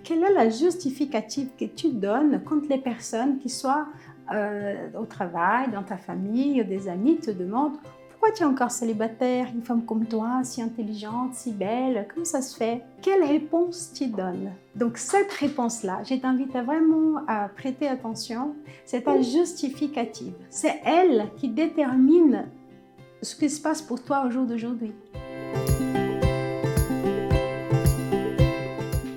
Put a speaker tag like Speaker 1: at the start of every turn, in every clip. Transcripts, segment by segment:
Speaker 1: quelle est la justificative que tu donnes quand les personnes qui soient au travail, dans ta famille, des amis te demandent pourquoi tu es encore célibataire, une femme comme toi, si intelligente, si belle, comment ça se fait? Quelle réponse tu donnes? Donc cette réponse-là, je t'invite vraiment à prêter attention, c'est ta justificative. C'est elle qui détermine ce qui se passe pour toi au jour d'aujourd'hui.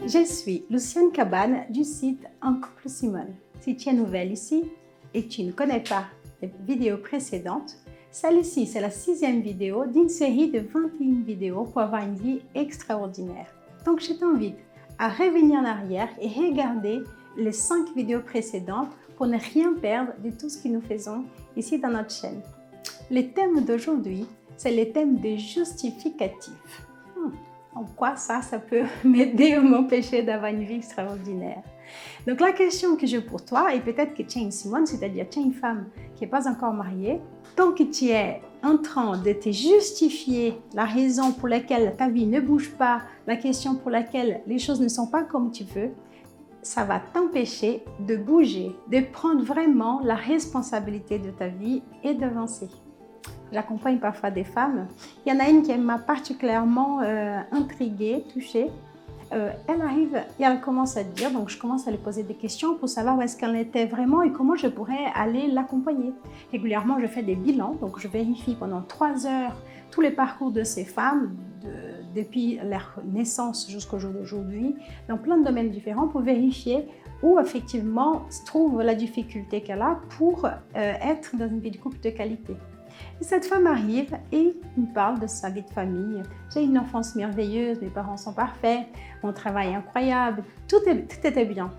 Speaker 1: Je suis Lucienne Cabane du site Un couple Simone. Si tu es nouvelle ici et que tu ne connais pas les vidéos précédentes, celle-ci, c'est la 6e vidéo d'une série de 21 vidéos pour avoir une vie extraordinaire. Donc, je t'invite à revenir en arrière et regarder les 5 vidéos précédentes pour ne rien perdre de tout ce que nous faisons ici dans notre chaîne. Le thème d'aujourd'hui, c'est le thème des justificatifs. En quoi ça peut m'aider ou m'empêcher d'avoir une vie extraordinaire? Donc la question que j'ai pour toi, et peut-être que tu es une Simone, c'est-à-dire tu es une femme qui n'est pas encore mariée, tant que tu es en train de te justifier la raison pour laquelle ta vie ne bouge pas, la question pour laquelle les choses ne sont pas comme tu veux, ça va t'empêcher de bouger, de prendre vraiment la responsabilité de ta vie et d'avancer. J'accompagne parfois des femmes. Il y en a une qui m'a particulièrement intriguée, touchée. Elle arrive et elle commence à dire, donc je commence à lui poser des questions pour savoir où est-ce qu'elle était vraiment et comment je pourrais aller l'accompagner. Régulièrement, je fais des bilans, donc je vérifie pendant 3 heures tous les parcours de ces femmes, depuis leur naissance jusqu'au jour d'aujourd'hui, dans plein de domaines différents pour vérifier où effectivement se trouve la difficulté qu'elle a pour être dans une vie de couple de qualité. Et cette femme arrive et me parle de sa vie de famille. J'ai une enfance merveilleuse, mes parents sont parfaits, mon travail est incroyable, tout était bien.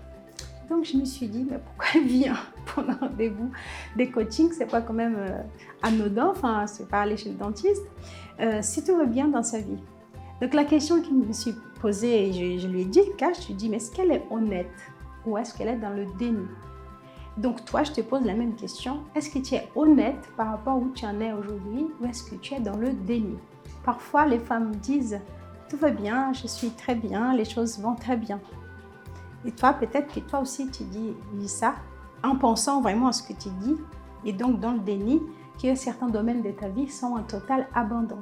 Speaker 1: Donc je me suis dit, mais pourquoi elle vient pour un rendez-vous des coachings? C'est pas quand même anodin, enfin c'est pas aller chez le dentiste, si tout va bien dans sa vie. Donc la question que je me suis posée, et je lui ai dit, je lui ai dit, mais est-ce qu'elle est honnête ou est-ce qu'elle est dans le déni? Donc toi, je te pose la même question. Est-ce que tu es honnête par rapport à où tu en es aujourd'hui ou est-ce que tu es dans le déni? Parfois, les femmes disent « Tout va bien, je suis très bien, les choses vont très bien ». Et toi, peut-être que toi aussi, tu dis ça en pensant vraiment à ce que tu dis et donc dans le déni que certains domaines de ta vie sont en total abandon.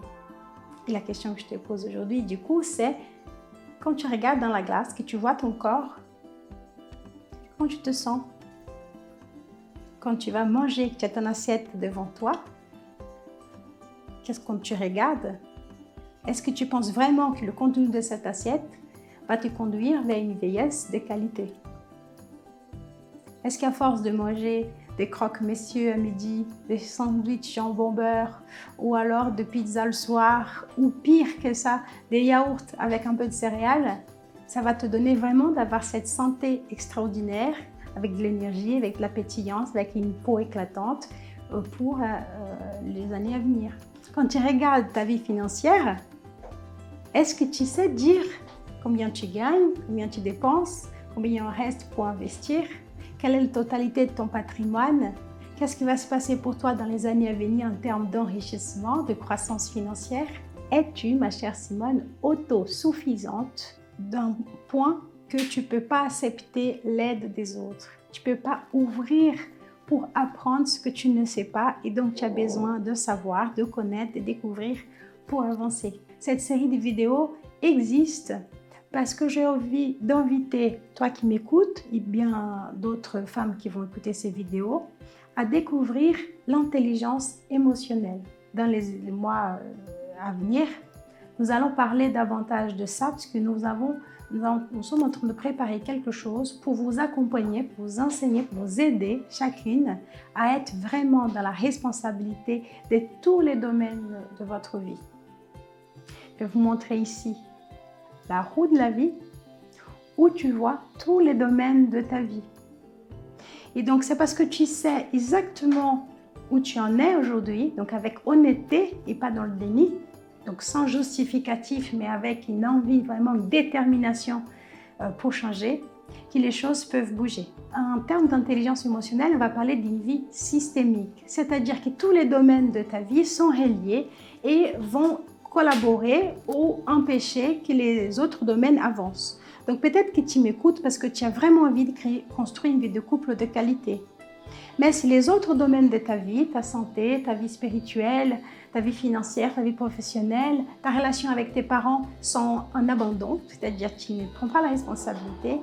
Speaker 1: Et la question que je te pose aujourd'hui, du coup, c'est quand tu regardes dans la glace, que tu vois ton corps, comment tu te sens? Quand tu vas manger, que tu as ton assiette devant toi, qu'est-ce que tu regardes? Est-ce que tu penses vraiment que le contenu de cette assiette va te conduire vers une vieillesse de qualité? Est-ce qu'à force de manger des croque-monsieur à midi, des sandwichs jambon beurre, ou alors de pizza le soir, ou pire que ça, des yaourts avec un peu de céréales, ça va te donner vraiment d'avoir cette santé extraordinaire, avec de l'énergie, avec de la pétillance, avec une peau éclatante pour les années à venir. Quand tu regardes ta vie financière, est-ce que tu sais dire combien tu gagnes, combien tu dépenses, combien il en reste pour investir, quelle est la totalité de ton patrimoine, qu'est-ce qui va se passer pour toi dans les années à venir en termes d'enrichissement, de croissance financière? Es-tu, ma chère Simone, autosuffisante d'un point que tu ne peux pas accepter l'aide des autres. Tu ne peux pas ouvrir pour apprendre ce que tu ne sais pas et donc tu as besoin de savoir, de connaître, de découvrir pour avancer. Cette série de vidéos existe parce que j'ai envie d'inviter toi qui m'écoutes et bien d'autres femmes qui vont écouter ces vidéos à découvrir l'intelligence émotionnelle. Dans les mois à venir, nous allons parler davantage de ça parce que nous sommes en train de préparer quelque chose pour vous accompagner, pour vous enseigner, pour vous aider chacune à être vraiment dans la responsabilité de tous les domaines de votre vie. Je vais vous montrer ici la roue de la vie où tu vois tous les domaines de ta vie. Et donc c'est parce que tu sais exactement où tu en es aujourd'hui, donc avec honnêteté et pas dans le déni, donc sans justificatif, mais avec une envie, vraiment une détermination pour changer, que les choses peuvent bouger. En termes d'intelligence émotionnelle, on va parler d'une vie systémique, c'est-à-dire que tous les domaines de ta vie sont reliés et vont collaborer ou empêcher que les autres domaines avancent. Donc peut-être que tu m'écoutes parce que tu as vraiment envie de construire une vie de couple de qualité. Mais si les autres domaines de ta vie, ta santé, ta vie spirituelle, ta vie financière, ta vie professionnelle, ta relation avec tes parents sont en abandon, c'est-à-dire que tu ne prends pas la responsabilité,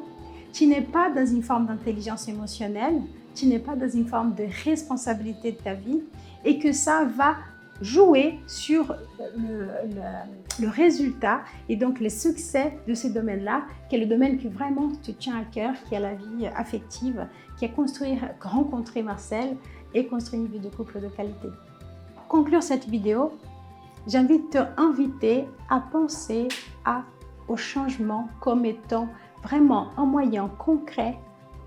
Speaker 1: tu n'es pas dans une forme d'intelligence émotionnelle, tu n'es pas dans une forme de responsabilité de ta vie et que ça va jouer sur le résultat et donc le succès de ce domaine-là, qui est le domaine qui vraiment te tient à cœur, qui est la vie affective, qui est rencontrer Marcel et construire une vie de couple de qualité. Pour conclure cette vidéo, j'ai envie de t'inviter à penser au changement comme étant vraiment un moyen concret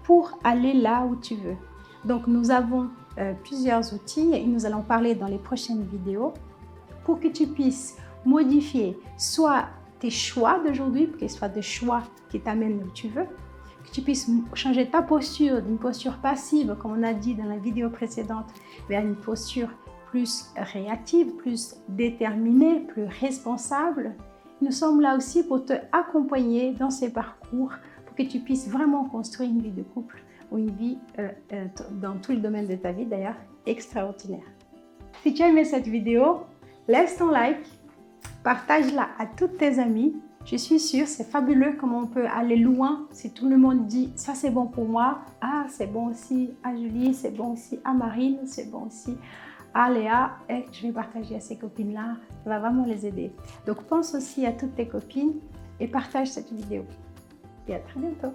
Speaker 1: pour aller là où tu veux. Donc nous avons plusieurs outils et nous allons parler dans les prochaines vidéos pour que tu puisses modifier soit tes choix d'aujourd'hui, pour qu'ils soient des choix qui t'amènent où tu veux, que tu puisses changer ta posture d'une posture passive, comme on a dit dans la vidéo précédente, vers une posture plus réactive, plus déterminée, plus responsable. Nous sommes là aussi pour te accompagner dans ces parcours, pour que tu puisses vraiment construire une vie de couple ou une vie dans tout le domaine de ta vie d'ailleurs, extraordinaire. Si tu as aimé cette vidéo, laisse ton like, partage-la à toutes tes amies. Je suis sûre, c'est fabuleux comment on peut aller loin si tout le monde dit « ça c'est bon pour moi »,« ah c'est bon aussi à Julie, c'est bon aussi à Marine, c'est bon aussi à Léa » et je vais partager à ces copines-là, ça va vraiment les aider. Donc pense aussi à toutes tes copines et partage cette vidéo. Et à très bientôt.